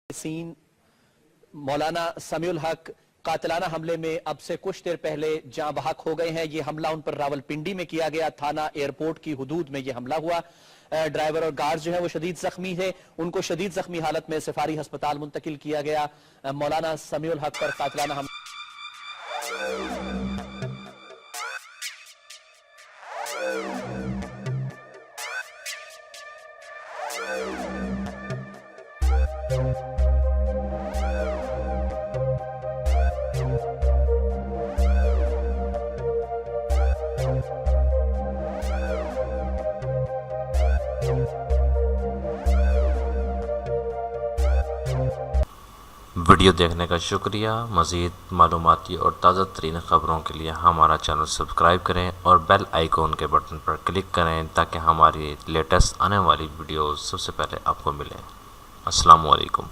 Scene मौलाना समीउल हक कातिलाना हमले में अब से कुछ देर पहले जाँ बहक हो गए हैं। ये हमला उन पर रावलपिंडी में किया गया, थाना एयरपोर्ट की हुदूद में ये हमला हुआ। ड्राइवर और गार्ड जो है वो शदीद जख्मी है, उनको शदीद जख्मी हालत में सफारी अस्पताल मुंतकिल किया गया। मौलाना समीउल हक पर कातिलाना हमला वीडियो देखने का शुक्रिया। मज़ीद मालूमाती और ताज़ा तरीन ख़बरों के लिए हमारा चैनल सब्सक्राइब करें और बेल आइकॉन के बटन पर क्लिक करें ताकि हमारी लेटेस्ट आने वाली वीडियोस सबसे पहले आपको मिलें। अस्सलाम वालेकुम।